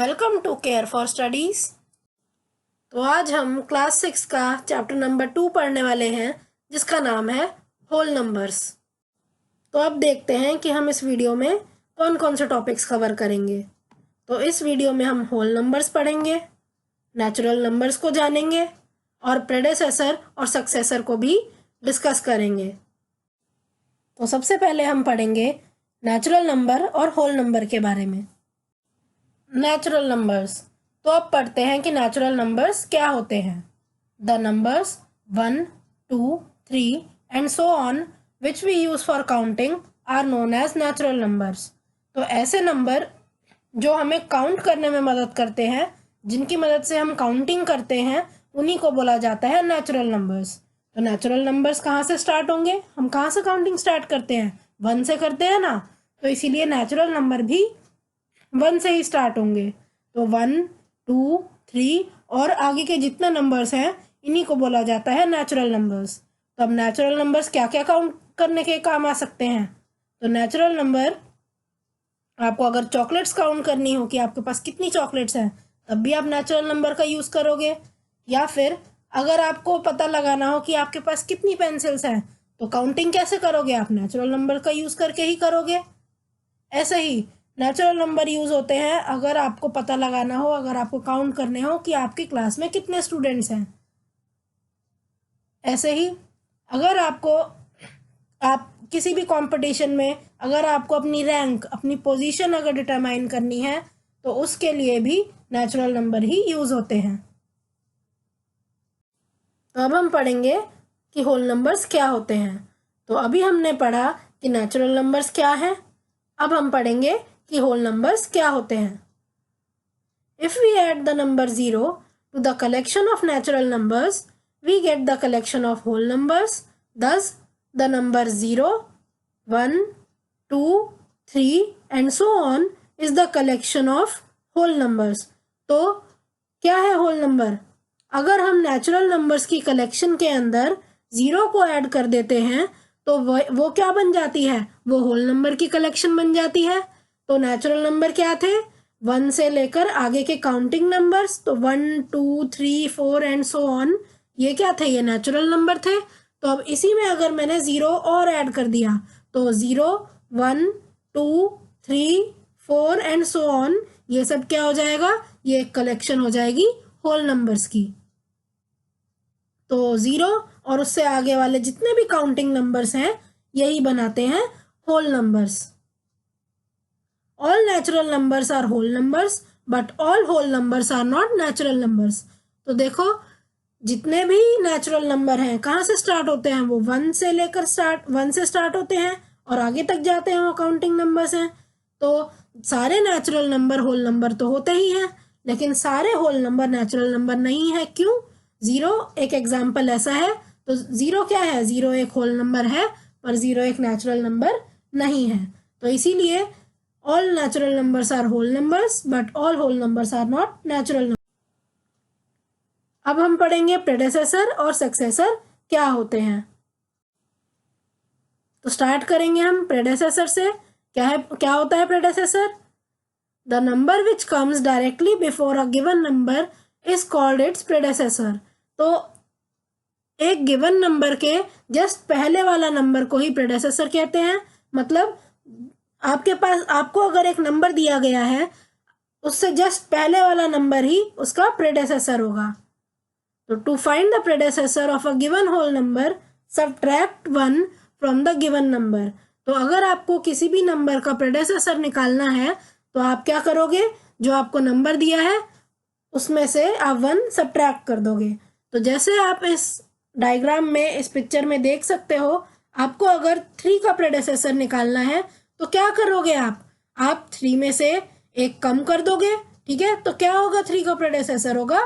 Welcome to care for studies. तो आज हम क्लास 6 का चैप्टर नंबर 2 पढ़ने वाले हैं, जिसका नाम है होल नंबर्स। तो अब देखते हैं कि हम इस वीडियो में कौन कौन से टॉपिक्स कवर करेंगे। तो इस वीडियो में हम होल नंबर्स पढ़ेंगे, नेचुरल नंबर्स को जानेंगे और प्रेडेसेसर और सक्सेसर को भी डिस्कस करेंगे। तो सबसे पहले हम पढ़ेंगे नेचुरल नंबर और होल नंबर के बारे में। Natural numbers. तो अब पढ़ते हैं कि नेचुरल नंबर्स क्या होते हैं। The numbers 1, 2, 3 and so on which we use for counting are known as natural numbers. तो ऐसे नंबर जो हमें काउंट करने में मदद करते हैं, जिनकी मदद से हम काउंटिंग करते हैं, उन्हीं को बोला जाता है नेचुरल नंबर्स। तो नेचुरल नंबर्स कहाँ से स्टार्ट होंगे? हम कहाँ से काउंटिंग स्टार्ट करते हैं? 1 से करते हैं ना। तो इसीलिए नेचुरल नंबर भी 1 से ही स्टार्ट होंगे। तो 1, 2, 3 और आगे के जितने नंबर्स हैं, इन्हीं को बोला जाता है नेचुरल नंबर्स। तो अब नेचुरल नंबर्स क्या क्या काउंट करने के काम आ सकते हैं? तो नेचुरल नंबर, आपको अगर चॉकलेट्स काउंट करनी हो कि आपके पास कितनी चॉकलेट्स हैं, तब भी आप नेचुरल नंबर का यूज़ करोगे। या फिर अगर आपको पता लगाना हो कि आपके पास कितनी पेंसिल्स हैं, तो काउंटिंग कैसे करोगे? आप नेचुरल नंबर का यूज़ करके ही करोगे। ऐसे ही नेचुरल नंबर यूज़ होते हैं अगर आपको पता लगाना हो, अगर आपको काउंट करने हो कि आपकी क्लास में कितने स्टूडेंट्स हैं। ऐसे ही अगर आप किसी भी कंपटीशन में अगर आपको अपनी रैंक, अपनी पोजीशन अगर डिटरमाइन करनी है, तो उसके लिए भी नेचुरल नंबर ही यूज़ होते हैं। तो अब हम पढ़ेंगे कि होल नंबर्स क्या होते हैं। तो अभी हमने पढ़ा कि नेचुरल नंबर्स क्या है। अब हम पढ़ेंगे कि होल नंबर्स क्या होते हैं। If we add the number 0 to the collection of natural numbers, we get the collection of whole numbers. Thus, the number 0, 1, 2, 3 and so on is the collection of whole numbers. तो क्या है whole number? अगर हम natural numbers की collection के अंदर 0 को add कर देते हैं, तो वो क्या बन जाती है? वो होल नंबर की कलेक्शन बन जाती है। तो नेचुरल नंबर क्या थे? 1 से लेकर आगे के काउंटिंग नंबर्स, तो 1, 2, 3, 4 एंड सो ऑन, ये क्या थे? ये नेचुरल नंबर थे। तो अब इसी में अगर मैंने 0 और ऐड कर दिया, तो 0, 1, 2, 3, 4 एंड सो ऑन, ये सब क्या हो जाएगा? ये एक कलेक्शन हो जाएगी होल नंबर्स की। तो 0 और उससे आगे वाले जितने भी काउंटिंग नंबर्स हैं, यही बनाते हैं whole numbers. All natural numbers are whole numbers, but all whole numbers are not natural numbers. तो देखो, जितने भी नेचुरल नंबर हैं कहाँ से स्टार्ट होते हैं? वो 1 से स्टार्ट होते हैं और आगे तक जाते हैं, वो काउंटिंग नंबर्स हैं। तो सारे नेचुरल नंबर होल नंबर तो होते ही हैं, लेकिन सारे होल नंबर नेचुरल नंबर नहीं है। क्यों? 0 एक एग्जाम्पल ऐसा है। तो 0 क्या है? 0 एक होल नंबर है, पर 0 एक नेचुरल नंबर नहीं है। तो इसीलिए all natural numbers are whole numbers, but all whole numbers are not natural numbers. अब हम पढ़ेंगे प्रेडेसेसर और सक्सेसर क्या होते हैं। तो स्टार्ट करेंगे हम प्रेडेसेसर से। क्या होता है प्रेडेसेसर? The number which comes directly before a given number is called its प्रेडेसेसर। तो एक गिवन नंबर के जस्ट पहले वाला नंबर को ही प्रेडेसेसर कहते हैं। मतलब आपको अगर एक नंबर दिया गया है, उससे जस्ट पहले वाला नंबर ही उसका प्रेडेसेसर होगा। तो to find the predecessor of a given whole number, subtract 1 from the given number. तो अगर आपको किसी भी नंबर का प्रेडेसेसर निकालना है, तो आप क्या करोगे? जो आपको नंबर दिया है उसमें से आप 1 सबट्रैक्ट कर दोगे। तो जैसे आप इस डायग्राम में, इस पिक्चर में देख सकते हो, आपको अगर 3 का प्रेडेसेसर निकालना है, तो क्या करोगे आप 3 में से एक कम कर दोगे। ठीक है, तो क्या होगा? 3 का प्रेडेसेसर होगा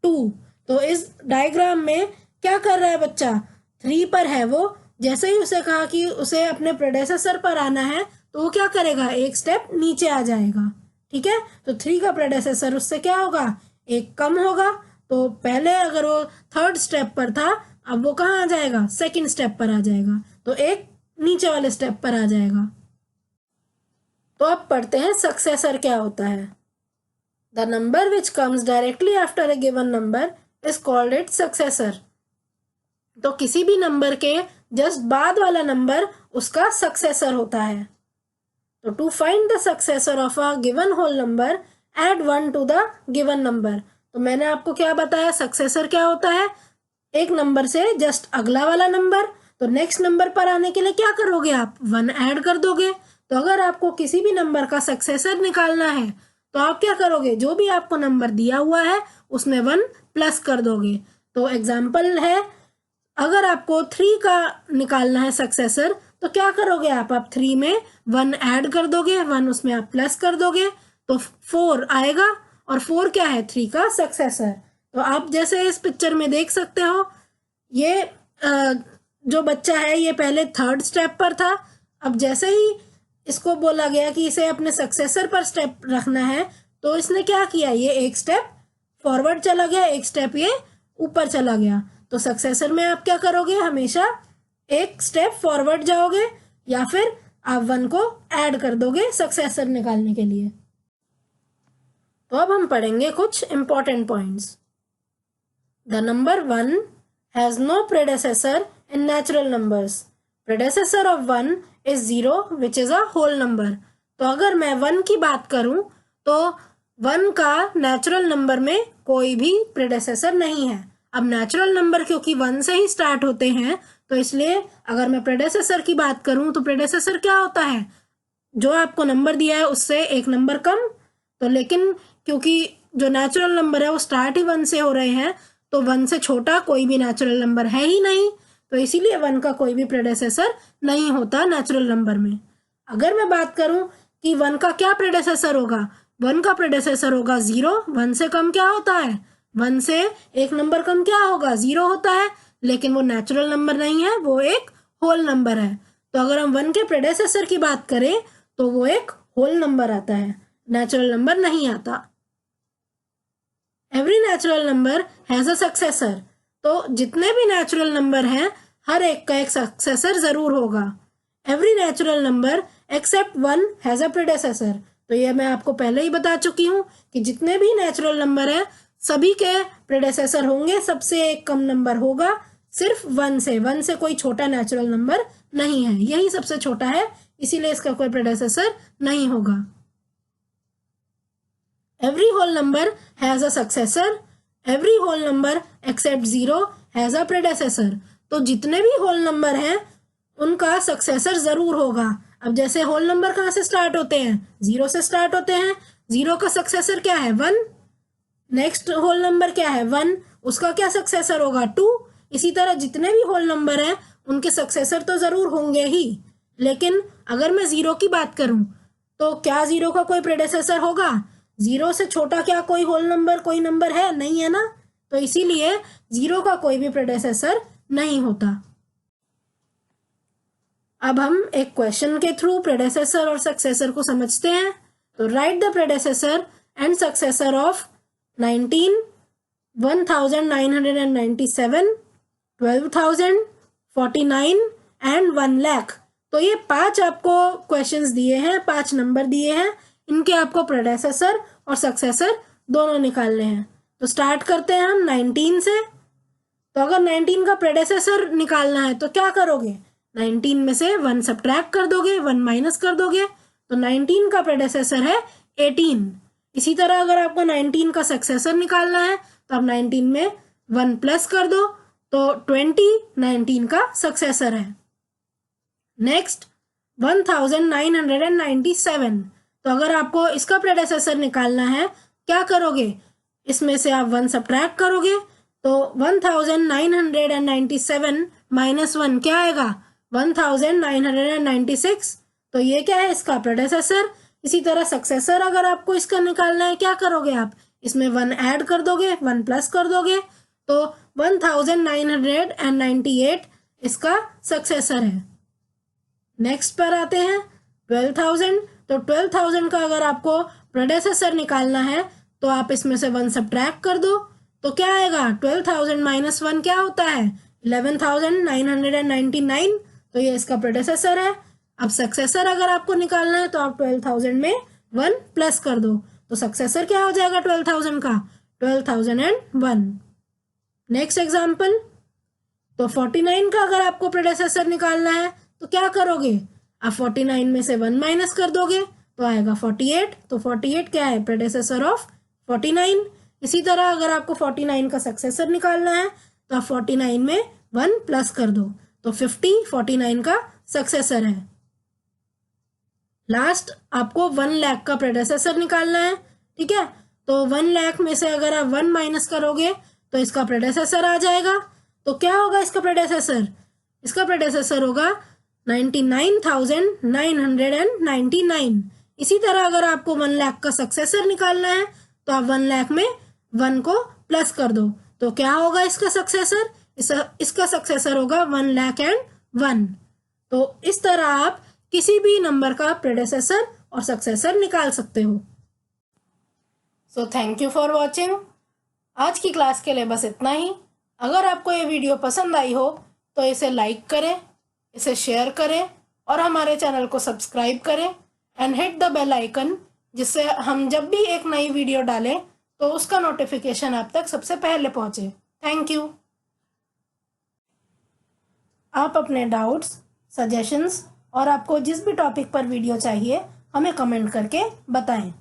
2। तो इस डायग्राम में क्या कर रहा है बच्चा? 3 पर है वो। जैसे ही उसे कहा कि उसे अपने प्रेडेसेसर पर आना है, तो वो क्या करेगा? एक स्टेप नीचे आ जाएगा। ठीक है, तो 3 का प्रेडेसेसर उससे क्या होगा? एक कम होगा। तो पहले अगर वो 3rd स्टेप पर था, अब वो कहाँ आ जाएगा? 2nd स्टेप पर आ जाएगा। तो एक नीचे वाले स्टेप पर आ जाएगा। तो अब पढ़ते हैं सक्सेसर क्या होता है। The number which comes directly after a given number is called its successor. तो किसी भी नंबर के जस्ट बाद वाला नंबर उसका सक्सेसर होता है। तो to find the successor of a given whole number add 1 to the given number. तो मैंने आपको क्या बताया, सक्सेसर क्या होता है, एक नंबर से जस्ट अगला वाला नंबर। तो नेक्स्ट नंबर पर आने के लिए क्या करोगे आप, 1 ऐड कर दोगे। तो अगर आपको किसी भी नंबर का सक्सेसर निकालना है तो आप क्या करोगे, जो भी आपको नंबर दिया हुआ है उसमें 1 प्लस कर दोगे। तो एग्जाम्पल है, अगर आपको 3 का निकालना है सक्सेसर तो क्या करोगे आप 3 में 1 ऐड कर दोगे, 1 उसमें आप प्लस कर दोगे तो 4 आएगा, और 4 क्या है, 3 का सक्सेसर। तो आप जैसे इस पिक्चर में देख सकते हो, ये जो बच्चा है ये पहले 3rd स्टेप पर था। अब जैसे ही इसको बोला गया कि इसे अपने सक्सेसर पर स्टेप रखना है तो इसने क्या किया, ये एक स्टेप फॉरवर्ड चला गया, एक स्टेप ये ऊपर चला गया। तो सक्सेसर में आप क्या करोगे, हमेशा एक स्टेप फॉरवर्ड जाओगे या फिर आप 1 को ऐड कर दोगे सक्सेसर निकालने के लिए। तो अब हम पढ़ेंगे कुछ important points. The number 1 has no predecessor in natural numbers. Predecessor of 1 is 0 which is a whole number. तो अगर मैं 1 की बात करूं तो 1 का नेचुरल नंबर में कोई भी प्रेडेसेसर नहीं है। अब नेचुरल नंबर क्योंकि 1 से ही स्टार्ट होते हैं तो इसलिए अगर मैं प्रेडेसेसर की बात करूं तो प्रेडेसेसर क्या होता है, जो आपको नंबर दिया है उससे एक नंबर कम। तो लेकिन क्योंकि जो नेचुरल नंबर है वो स्टार्ट ही 1 से हो रहे हैं तो 1 से छोटा कोई भी नेचुरल नंबर है ही नहीं, तो इसीलिए 1 का कोई भी प्रेडेसेसर नहीं होता नेचुरल नंबर में। अगर मैं बात करूं कि 1 का क्या प्रेडेसेसर होगा, 1 का प्रेडेसेसर होगा 0। 1 से कम क्या होता है, 1 से एक नंबर कम क्या होगा, 0 होता है, लेकिन वो नेचुरल नंबर नहीं है, वो एक होल नंबर है। तो अगर हम 1 के प्रेडेसेसर की बात करें तो वो एक होल नंबर आता है, नेचुरल नंबर नहीं आता। Every natural number has a successor. तो जितने भी नेचुरल नंबर हैं हर एक का एक सक्सेसर जरूर होगा। Every natural number except 1 has a प्रेडेसेसर। तो ये मैं आपको पहले ही बता चुकी हूँ कि जितने भी नेचुरल नंबर हैं सभी के प्रेडेसेसर होंगे, सबसे एक कम नंबर होगा सिर्फ 1 से। 1 से कोई छोटा नेचुरल नंबर नहीं है, यही सबसे छोटा है, इसीलिए इसका कोई प्रेडेसेसर नहीं होगा। Every whole number has a successor. Every whole number except 0 has a predecessor. तो जितने भी होल नंबर हैं उनका सक्सेसर जरूर होगा। अब जैसे होल नंबर कहाँ से स्टार्ट होते हैं, 0 से स्टार्ट होते हैं, 0 का सक्सेसर क्या है 1। नेक्स्ट होल नंबर क्या है 1, उसका क्या सक्सेसर होगा 2। इसी तरह जितने भी होल नंबर हैं उनके सक्सेसर तो जरूर होंगे ही। लेकिन अगर मैं 0 की बात करूं तो क्या 0 का कोई प्रेडेसेसर होगा, 0 से छोटा क्या कोई होल नंबर कोई नंबर है, नहीं है ना। तो इसीलिए 0 का कोई भी प्रेडेसेसर नहीं होता। अब हम एक क्वेश्चन के थ्रू प्रेडेसेसर और सक्सेसर को समझते हैं। तो right the प्रेडेसेसर and successor of 19, 1997, 12,000, 49 and 1 lakh. तो ये 5 आपको क्वेश्चंस दिए हैं, 5 नंबर दिए हैं, इनके आपको प्रेडेसेसर और सक्सेसर दोनों निकालने हैं। तो स्टार्ट करते हैं हम 19 से। तो अगर 19 का प्रेडेसेसर निकालना है तो क्या करोगे, 19 में से 1 सब्ट्रैक्ट कर दोगे, 1 माइनस कर दोगे। तो 19 का प्रेडेसेसर है 18। इसी तरह अगर आपको 19 का सक्सेसर निकालना है तो आप 19 में 1 प्लस कर दो, तो 20 19 का सक्सेसर है। नेक्स्ट 1997। तो अगर आपको इसका प्रेडेसेसर निकालना है क्या करोगे, इसमें से आप 1 सब्ट्रैक्ट करोगे, तो 1997 माइनस 1 क्या आएगा 1996। तो ये क्या है इसका प्रेडेसेसर। इसी तरह सक्सेसर अगर आपको इसका निकालना है क्या करोगे, आप इसमें 1 ऐड कर दोगे, 1 प्लस कर दोगे, तो 1998 इसका सक्सेसर है। नेक्स्ट पर आते हैं 12,000। तो 12,000 का अगर आपको प्रेडेसेसर निकालना है तो आप इसमें से 1 सब्ट्रैक्ट कर दो, तो क्या आएगा 12,000 माइनस 1 क्या होता है 11,999। तो ये इसका प्रेडेसेसर है। अब सक्सेसर अगर आपको निकालना है तो आप 12,000 में 1 प्लस कर दो, तो सक्सेसर क्या हो जाएगा 12,000 का? 12,001। नेक्स्ट एग्जाम्पल, तो 49 का अगर आपको प्रेडेसेसर निकालना है तो क्या करोगे? आप 49 में से 1 माइनस कर दोगे तो आएगा 48। तो 48 क्या है? प्रेडेसेसर ऑफ 49। इसी तरह अगर आपको 49 का सक्सेसर निकालना है तो आप 49 में 1 प्लस कर दो तो 50 49 का सक्सेसर है। लास्ट आपको 1 लाख का प्रेडेसेसर निकालना है, ठीक है। तो 1 लाख में से अगर आप 1 माइनस करोगे तो इसका प्रेडेसेसर आ जाएगा। तो क्या होगा इसका प्रेडेसेसर? इसका प्रेडेसेसर होगा 99,999। इसी तरह अगर आपको 1 लाख का सक्सेसर निकालना है तो आप 1 लाख में 1 को प्लस कर दो तो क्या होगा इसका सक्सेसर? इसका सक्सेसर होगा 1,01,000। तो इस तरह आप किसी भी नंबर का प्रेडेसेसर और सक्सेसर निकाल सकते हो। So thank you for watching. आज की क्लास के लिए बस इतना ही। अगर आपको ये वीडियो पसंद आई हो तो इसे लाइक करें, इसे शेयर करें और हमारे चैनल को सब्सक्राइब करें and hit the bell icon, जिससे हम जब भी एक नई वीडियो डालें तो उसका नोटिफिकेशन आप तक सबसे पहले पहुंचे। Thank you. आप अपने डाउट्स, सजेशंस और आपको जिस भी टॉपिक पर वीडियो चाहिए हमें कमेंट करके बताएं।